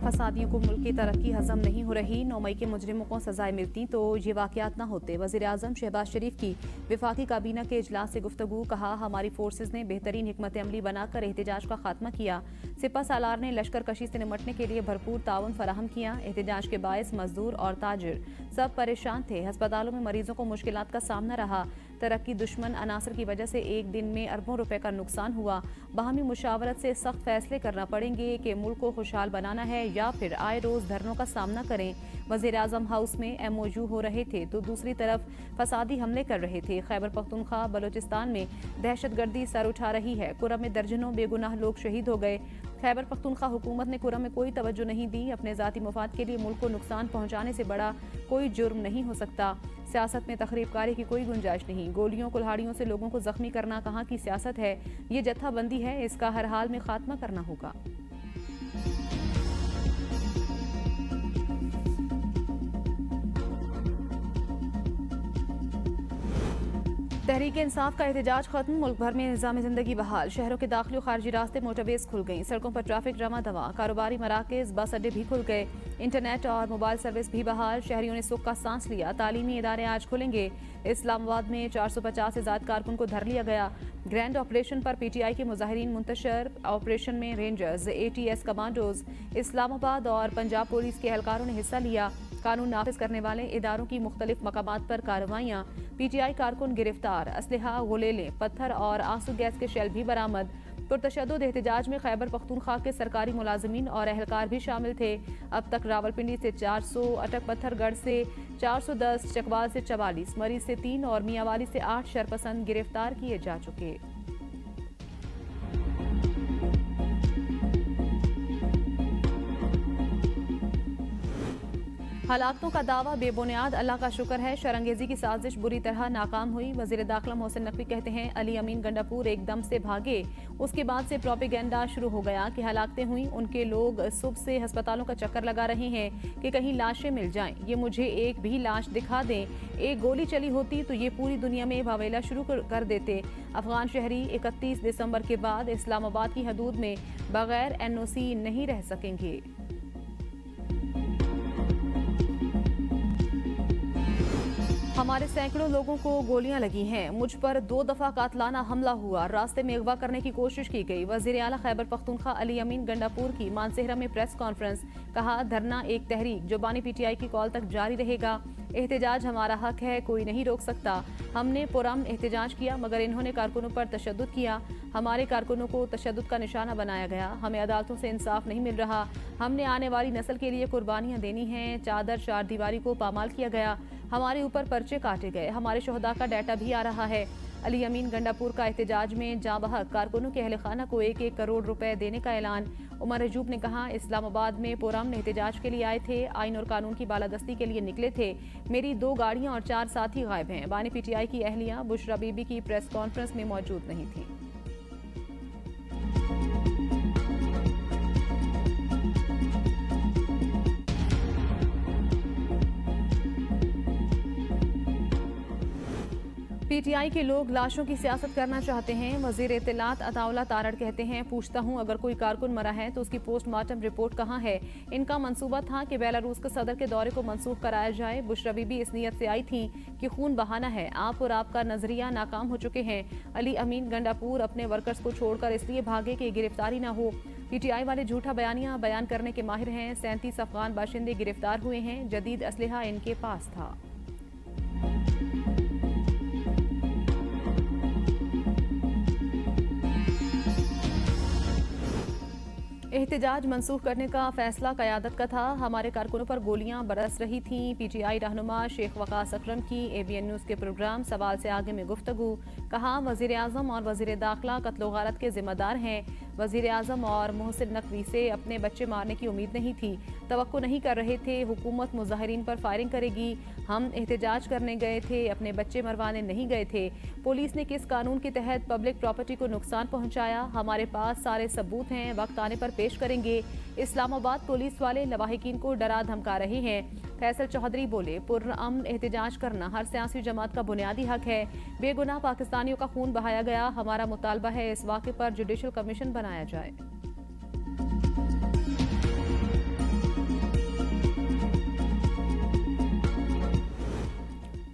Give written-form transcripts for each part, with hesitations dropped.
फसादियों को मुल्क की तरक्की हजम नहीं हो रही। 9 मई के मुजरिमों को सजाएं मिलती तो ये वाकयात न होते। वज़ीर-ए-आज़म शहबाज शरीफ की विफाकी काबीना के इजलास से गुफ्तगू। कहा, हमारी फोर्सेज ने बेहतरीन हिकमत अमली बनाकर एहतजाज का खात्मा किया। सिपा सालार ने लश्कर कशी से निमटने के लिए भरपूर ताउन फराहम किया। एहतजाज के बायस मजदूर और ताजिर सब परेशान थे। अस्पतालों में मरीजों को मुश्किलात का सामना रहा। तरक्की दुश्मन अनासर की वजह से एक दिन में अरबों रुपए का नुकसान हुआ। बाहमी मुशावरत से सख्त फैसले करना पड़ेंगे कि मुल्क को खुशहाल बनाना है या फिर आए रोज धरनों का सामना करें। वज़ीर-ए-आज़म हाउस में MOU हो रहे थे तो दूसरी तरफ फसादी हमले कर रहे थे। खैबर पख्तूनख्वा बलोचिस्तान में दहशतगर्दी सर उठा रही है। कुरम में दर्जनों बेगुनाह लोग शहीद हो गए। खैबर पख्तूनख्वा हुकूमत ने कुरम में कोई तवज्जो नहीं दी। अपने जाती मुफाद के लिए मुल्क को नुकसान पहुंचाने से बड़ा कोई जुर्म नहीं हो सकता। सियासत में तखरीबकारी की कोई गुंजाइश नहीं। गोलियों कुल्हाड़ियों से लोगों को जख्मी करना कहाँ की सियासत है? ये जत्थाबंदी है, इसका हर हाल में खात्मा करना होगा। तहरीक इंसाफ का एहतजाज खत्म। मुल्क भर में निज़ाम ज़िंदगी बहाल। शहरों के दाखिली और खारजी रास्ते मोटरवेज खुल गई। सड़कों पर ट्रैफिक जमा दवा। कारोबारी मराकज़ बस अड्डे भी खुल गए। इंटरनेट और मोबाइल सर्विस भी बहाल। शहरियों ने सुख का सांस लिया। तालीमी इदारे आज खुलेंगे। इस्लामाबाद में 450 से ज़्यादा कारकुन को धर लिया गया। ग्रैंड ऑपरेशन पर PTI के मुजाहिरीन मुंतशर। ऑपरेशन में रेंजर्स, ATS कमांडोज, इस्लामाबाद और पंजाब पुलिस के एहलकारों ने हिस्सा लिया। कानून नाफिज करने वाले इदारों की मुख्तलिफ मकामात पर कार्रवाइयाँ। PTI कारकुन गिरफ्तार। असलहा, गोलेले, पत्थर और आंसू गैस के शेल भी बरामद। पुरतशद्दुद एहतजाज में खैबर पख्तूनख्वा के सरकारी मुलाजमीन और एहलकार भी शामिल थे। अब तक रावलपिंडी से 400, अटक पत्थरगढ़ से 410, चकवाल से 44, मरीज से 3 और मियांवाली से 8 शरपसंद गिरफ्तार किए जा चुके। हलाकतों का दावा बेबुनियाद। अल्लाह का शुक्र है शरंगेजी की साजिश बुरी तरह नाकाम हुई। वजीर दाखिला मोहसिन नकवी कहते हैं, अली अमीन गंडापुर एकदम से भागे। उसके बाद से प्रोपेगेंडा शुरू हो गया कि हलाकतें हुई। उनके लोग सुबह से अस्पतालों का चक्कर लगा रहे हैं कि कहीं लाशें मिल जाएं। ये मुझे एक भी लाश दिखा दें। एक गोली चली होती तो ये पूरी दुनिया में वावेला शुरू कर देते। अफगान शहरी 31 दिसंबर के बाद इस्लामाबाद की हदूद में बगैर NOC नहीं रह सकेंगे। हमारे सैकड़ों लोगों को गोलियां लगी हैं। मुझ पर 2 दफा कातलाना हमला हुआ। रास्ते में अगवा करने की कोशिश की गई। वजीर आला खैबर पख्तूनख्वा अली अमीन गंडापुर की मानसेहरा में प्रेस कॉन्फ्रेंस। कहा, धरना एक तहरीक जुबानी PTI की कॉल तक जारी रहेगा। एहतजाज हमारा हक है, कोई नहीं रोक सकता। हमने पुरअमन एहतजाज किया मगर इन्होंने कारकुनों पर तशद्दुद किया। हमारे कारकुनों को तशद्दुद का निशाना बनाया गया। हमें अदालतों से इंसाफ नहीं मिल रहा। हमने आने वाली नस्ल के लिए कुर्बानियां देनी हैं। चादर चारदीवारी को पामाल किया गया। हमारे ऊपर पर्चे काटे गए। हमारे शोहदा का डाटा भी आ रहा है। अली अमीन गंडापुर का एहतजाज में जाबहक कारकुनों के अहल खाना को 1-1 करोड़ रुपए देने का ऐलान। उमर अजूब ने कहा, इस्लामाबाद में पुरअमन एहतजाज के लिए आए थे। आइन और कानून की बालादस्ती के लिए निकले थे। मेरी 2 गाड़ियां और 4 साथी गायब हैं। बानी PTI की अहलिया बुशरा बीबी की प्रेस कॉन्फ्रेंस में मौजूद नहीं थी। PTI के लोग लाशों की सियासत करना चाहते हैं। वजीर इत्तलात अताउल्ला तारड़ कहते हैं, पूछता हूं अगर कोई कारकुन मरा है तो उसकी पोस्टमार्टम रिपोर्ट कहां है? इनका मंसूबा था कि बेलारूस के सदर के दौरे को मंसूख कराया जाए। बुशरा बीबी इस नीयत से आई थी कि खून बहाना है। आप और आपका नजरिया नाकाम हो चुके हैं। अली अमीन गंडापुर अपने वर्कर्स को छोड़कर इसलिए भागे कि गिरफ्तारी ना हो। PTI वाले झूठा बयान करने के माहिर हैं। 37 अफगान बाशिंदे गिरफ्तार हुए हैं। जदीद असलहा इनके पास था। एहतजाज मंसूख करने का फैसला क़यादत का था। हमारे कारकुनों पर गोलियां बरस रही थीं। PTI रहनुमा शेख वकास अकरम की ABN न्यूज़ के प्रोग्राम सवाल से आगे में गुफ्तगू। कहा, वज़ीर-ए-आज़म और वज़ीर दाखिला कत्ल गारत के जिम्मेदार हैं। वज़ीर-ए-आज़म और मोहसिन नकवी से अपने बच्चे मारने की उम्मीद नहीं थी। तवक्को नहीं कर रहे थे हुकूमत मुजाहिरीन पर फायरिंग करेगी। हम एहतजाज करने गए थे, अपने बच्चे मरवाने नहीं गए थे। पुलिस ने किस कानून के तहत पब्लिक प्रॉपर्टी को नुकसान पहुंचाया? हमारे पास सारे सबूत हैं, वक्त आने पर पेश करेंगे। इस्लामाबाद पुलिस वाले लवाहिकीन को डरा धमका रहे हैं। फैसल चौधरी बोले, पुरअमन एहतजाज करना हर सियासी जमात का बुनियादी हक है। बेगुनाह पाकिस्तानियों का खून बहाया गया। हमारा मुतालबा है इस वाक़े पर जुडिशल कमीशन बनाया जाए।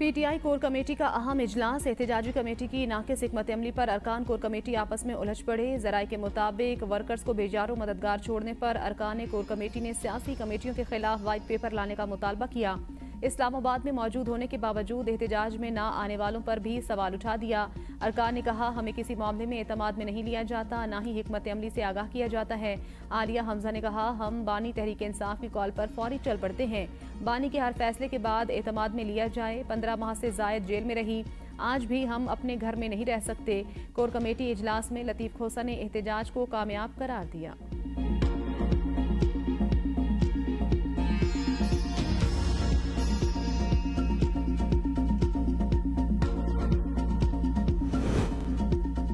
पीटीआई कोर कमेटी का अहम इजलास। एहतजाजी कमेटी की नाकिस हिकमत अमली पर अरकान कोर कमेटी आपस में उलझ पड़े। जराये के मुताबिक वर्कर्स को बेजारो मददगार छोड़ने पर अरकान कोर कमेटी ने सियासी कमेटियों के खिलाफ व्हाइट पेपर लाने का मुतालबा किया। इस्लामाबाद में मौजूद होने के बावजूद एहतजाज में ना आने वालों पर भी सवाल उठा दिया। अरकान ने कहा, हमें किसी मामले में एतमाद में नहीं लिया जाता, ना ही हिकमत अमली से आगाह किया जाता है। आलिया हमजा ने कहा, हम बानी तहरीक इंसाफ की कॉल पर फौरी चल पड़ते हैं। बानी के हर फैसले के बाद एतमाद में लिया जाए। 15 माह से जायद जेल में रही, आज भी हम अपने घर में नहीं रह सकते। कोर कमेटी इजलास में लतीफ खोसा ने एहतजाज को कामयाब करार दिया।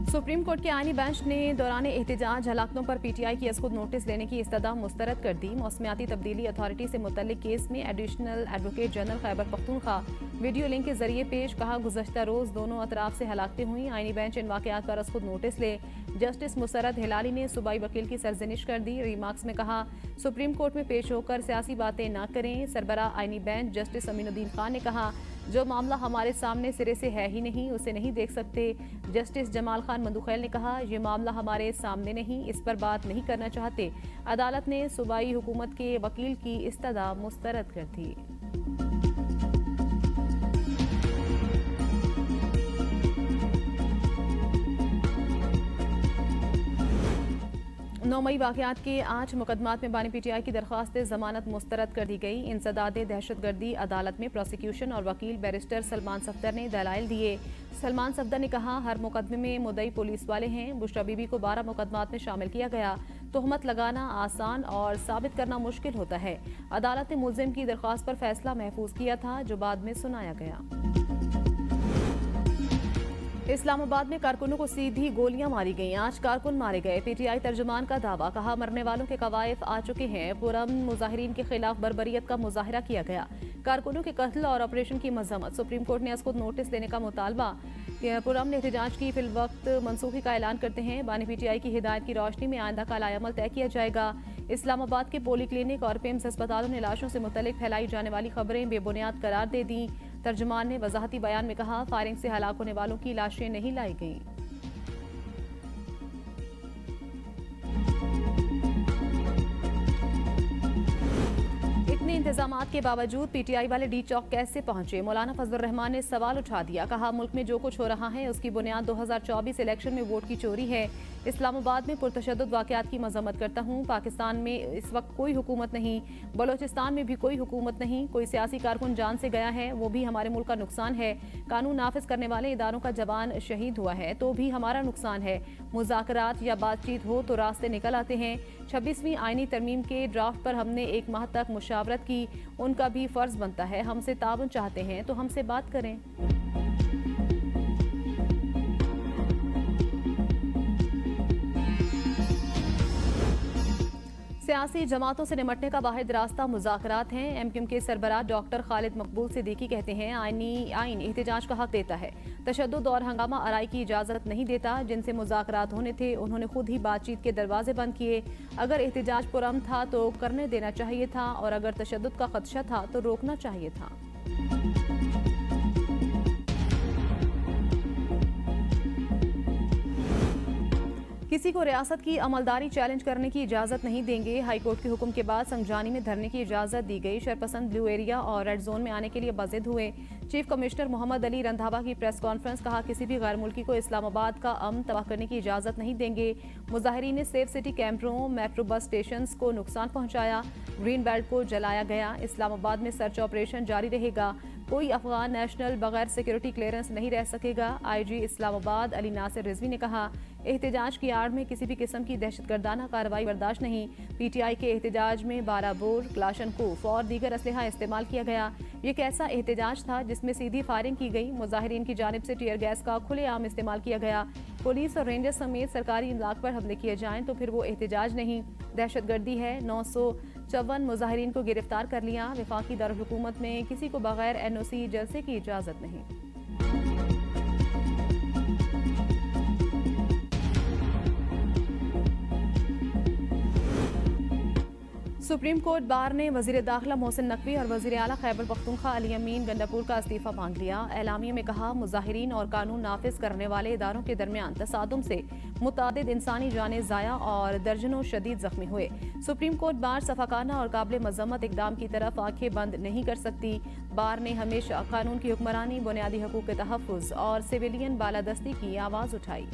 सुप्रीम कोर्ट के आईनी बेंच ने दौरान एहतजाज हलाकतों पर पीटीआई की खुद नोटिस लेने की इस्तदा मुस्तरद कर दी। मौसमियाती तब्दीली अथॉरिटी से मुतल्लिक केस में additional advocate general Khyber Pakhtunkhwa video link के जरिए पेश कहा, गुज़श्ता रोज दोनों अतराफ से हलाकतें हुई। आईनी बेंच इन वाकयात पर खुद नोटिस ले। जस्टिस मुसरत हिलाली ने सूबाई वकील की सरजनिश कर दी। रिमार्क्स में कहा, सुप्रीम कोर्ट में पेश होकर सियासी बातें न करें। सरबराह आईनी बेंच जस्टिस अमीनुद्दीन खान ने कहा, जो मामला हमारे सामने सिरे से है ही नहीं, उसे नहीं देख सकते। जस्टिस जमाल खान मंदुखैल ने कहा, ये मामला हमारे सामने नहीं, इस पर बात नहीं करना चाहते। अदालत ने सूबाई हुकूमत के वकील की इस्तदा मुस्तरद कर दी। 9 मई वाकयात के 8 मुकदमात में बानी पीटीआई की दरख्वास्त जमानत मुस्तरद कर दी गई। इंसदाद दहशतगर्दी अदालत में प्रोसिक्यूशन और वकील बैरिस्टर सलमान सफदर ने दलाइल दिए। सलमान सफदर ने कहा, हर मुकदमे में मुद्दई पुलिस वाले हैं। बुशरा बीबी को 12 मुकदमात में शामिल किया गया। तोहमत लगाना आसान और साबित करना मुश्किल होता है। अदालत ने मुल्जिम की दरख्वास्त पर फैसला महफूज किया था, जो बाद में सुनाया गया। इस्लामाबाद में कारकुनों को सीधी गोलियां मारी गईं। 8 कारकुन मारे गए। पीटीआई तर्जुमान का दावा, कहा मरने वालों के कवायफ आ चुके हैं। पुरअमन मुजाहिरीन के खिलाफ बर्बरियत का मुजाहिरा किया गया। कारकुनों के कत्ल और ऑपरेशन की मजम्मत। सुप्रीम कोर्ट ने खुद नोटिस देने का मुतालबा। पुरअमन एहतजाज की फिल वक्त मनसूखी का ऐलान करते हैं। बानी पीटीआई की हिदायत की रोशनी में आइंदा का लायामल तय किया जाएगा। इस्लामाबाद के पोली क्लिनिक और पेम्स अस्पतालों ने लाशों से मुतल्लिक फैलाई जाने वाली खबरें बेबुनियाद करार दे दी। तर्जुमान ने वजाहती बयान में कहा, फायरिंग से हलाक होने वालों की लाशें नहीं लाई गईं। इतने इंतजामात के बावजूद पीटीआई वाले डी चौक कैसे पहुंचे? मौलाना फजलुर रहमान ने सवाल उठा दिया। कहा, मुल्क में जो कुछ हो रहा है उसकी बुनियाद 2024 इलेक्शन में वोट की चोरी है। इस्लामाबाद में पुरतशद्दुद वाकयात की मजम्मत करता हूँ। पाकिस्तान में इस वक्त कोई हुकूमत नहीं, बलोचिस्तान में भी कोई हुकूमत नहीं। कोई सियासी कारकुन जान से गया है, वो भी हमारे मुल्क का नुकसान है। कानून नाफिज करने वाले इदारों का जवान शहीद हुआ है, तो भी हमारा नुकसान है। मुज़ाकरात या बातचीत हो तो रास्ते निकल आते हैं। 26वीं आईनी तरमीम के ड्राफ्ट पर हमने 1 माह तक मुशावरत की। उनका भी फर्ज बनता है, हमसे ताउन चाहते हैं तो हमसे बात करें। सियासी जमातों से निमटने का वाहिद रास्ता मुज़ाकरात हैं। एमक्यूएम के सरबराह डॉक्टर खालिद मकबूल सिद्दीकी कहते हैं, आइन एहतजाज का हक देता है, तशद्दुद और हंगामा आराई की इजाज़त नहीं देता। जिनसे मुज़ाकरात होने थे उन्होंने खुद ही बातचीत के दरवाजे बंद किए। अगर एहतजाज पुरअमन था तो करने देना चाहिए था, और अगर तशद्दुद का खदशा था तो रोकना चाहिए था। किसी को रियासत की अमलदारी चैलेंज करने की इजाज़त नहीं देंगे। हाईकोर्ट के हुक्म के बाद संगजानी में धरने की इजाज़त दी गई। शरपसंद ब्लू एरिया और रेड जोन में आने के लिए बज़िद हुए। चीफ कमिश्नर मोहम्मद अली रंधावा की प्रेस कॉन्फ्रेंस, कहा किसी भी गैर मुल्की को इस्लामाबाद का अमन तबाह करने की इजाज़त नहीं देंगे। मुजाहिरीन ने सेफ सिटी कैंपरों, मेट्रो बस स्टेशन को नुकसान पहुँचाया। ग्रीन बेल्ट को जलाया गया। इस्लामाबाद में सर्च ऑपरेशन जारी रहेगा। कोई अफगान नेशनल बगैर सिक्योरिटी क्लियरेंस नहीं रह सकेगा। IG इस्लामाबाद अली नासिर रिजवी ने कहा, एहतजाज की आड़ में किसी भी किस्म की दहशतगर्दाना कार्रवाई बर्दाश्त नहीं। PTI के एहतजाज में 12 बोर, क्लाशनकोफ और दीगर असलहा इस्तेमाल किया गया। ये कैसा एहतजाज था जिसमें सीधी फायरिंग की गई? मुजाहिरीन की जानिब से टीयर गैस का खुलेआम इस्तेमाल किया गया। पुलिस और रेंजर समेत सरकारी इमलाक पर हमले किए जाएं तो फिर वो एहतजाज नहीं, दहशतगर्दी है। 954 मुजाहिरीन को गिरफ्तार कर लिया। वफाकी दारुल-हुकूमत में किसी को बगैर NOC जलसे की इजाज़त नहीं। सुप्रीम कोर्ट बार ने वजीर दाखिला मोहसिन नकवी और वजीर आला खैबर पख्तूनख्वा अली अमीन गंडापुर का इस्तीफा मांग लिया। एलामिया में कहा, मुजाहिरीन और कानून नाफिज करने वाले इदारों के दरमियान तसादुम से मुतादिद इंसानी जानें ज़ाया और दर्जनों शदीद जख्मी हुए। सुप्रीम कोर्ट बार सफाकाना और काबिल मजम्मत इकदाम की तरफ आंखें बंद नहीं कर सकती। बार ने हमेशा कानून की हुक्मरानी, बुनियादी हकूक़ के तहफ़्फ़ुज़ और सिविलियन बालादस्ती की आवाज़ उठाई।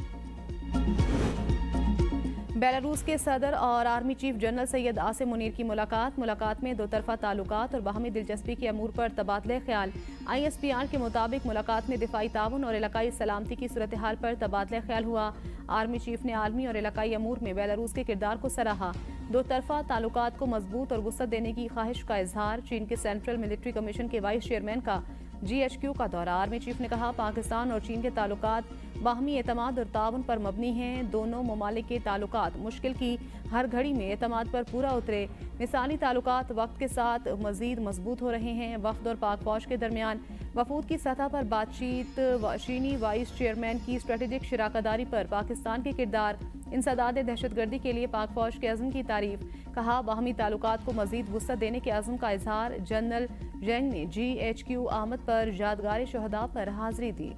बेलारूस के सदर और army chief general Syed Asim Munir की मुलाकात में दो तरफा ताल्लुकात और बाहमी दिलचस्पी के अमूर पर तबादले ख्याल। ISPR के मुताबिक मुलाकात में दिफाई ताउन और इलाकाई सलामती की सूरत हाल पर तबादले ख्याल हुआ। आर्मी चीफ ने आलमी और इलाकाई अमूर में बेलारूस के किरदार को सराहा। दो तरफा ताल्लुकात को मजबूत और वुसअत देने की ख्वाहिश का इजहार। चीन के सेंट्रल मिलिट्री कमीशन के वाइस चेयरमैन का GHQ का दौरा। आर्मी चीफ ने कहा, पाकिस्तान और चीन के ताल्लुकात बाहमी एतमाद और ताउन पर मबनी हैं। दोनों ममालिक के ताल्लुकात मुश्किल की हर घड़ी में एतमाद पर पूरा उतरे। मिसाली ताल्लुकात वक्त के साथ मजीद मजबूत हो रहे हैं। वफद और पाक फौज के दरमियान वफूद की सतह पर बातचीत। चीनी वाइस चेयरमैन की स्ट्रेटेजिक शराकदारी पर पाकिस्तान के किरदार। इंसदाद दहशतगर्दी के लिए पाक फौज के अज़्म की तारीफ। कहा, बाहमी ताल्लुकात को मजीद वुसअत देने के अज़्म का इजहार। जनरल जैंग ने GHQ आमद पर यादगार शहदा पर हाजिरी दी।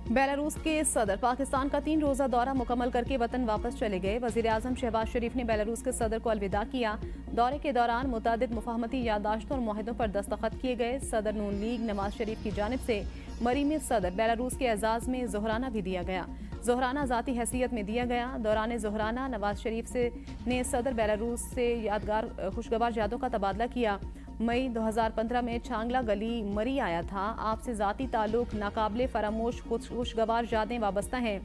बेलारूस के सदर पाकिस्तान का 3 रोज़ा दौरा मुकम्मल करके वतन वापस चले गए। वज़ीर आज़म शहबाज शरीफ ने बेलारूस के सदर को अलविदा किया। दौरे के दौरान मुतादिद मुफाहमती याददाश्तों और मुआहदों पर दस्तखत किए गए। सदर नून लीग नवाज शरीफ की जानिब से मरीम सदर बेलारूस के एजाज़ में जोहराना भी दिया गया। जोहराना ज़ाती हैसियत में दिया गया। दौरान जोहराना नवाज शरीफ ने सदर बेलारूस से यादगार खुशगवार यादों का तबादला किया। मई 2015 में छांगला गली मरी आया था। आपसे ज़ाती ताल्लुक नाकाबिले फरामोश खुशगवार यादें वाबस्ता हैं।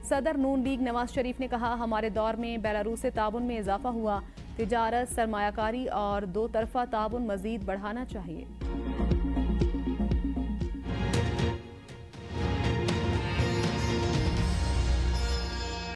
सदर नून लीग नवाज शरीफ ने कहा, हमारे दौर में बेलारूस से ताउन में इजाफा हुआ। तिजारत, सरमायाकारी और दो तरफा ताउन मजीद बढ़ाना चाहिए।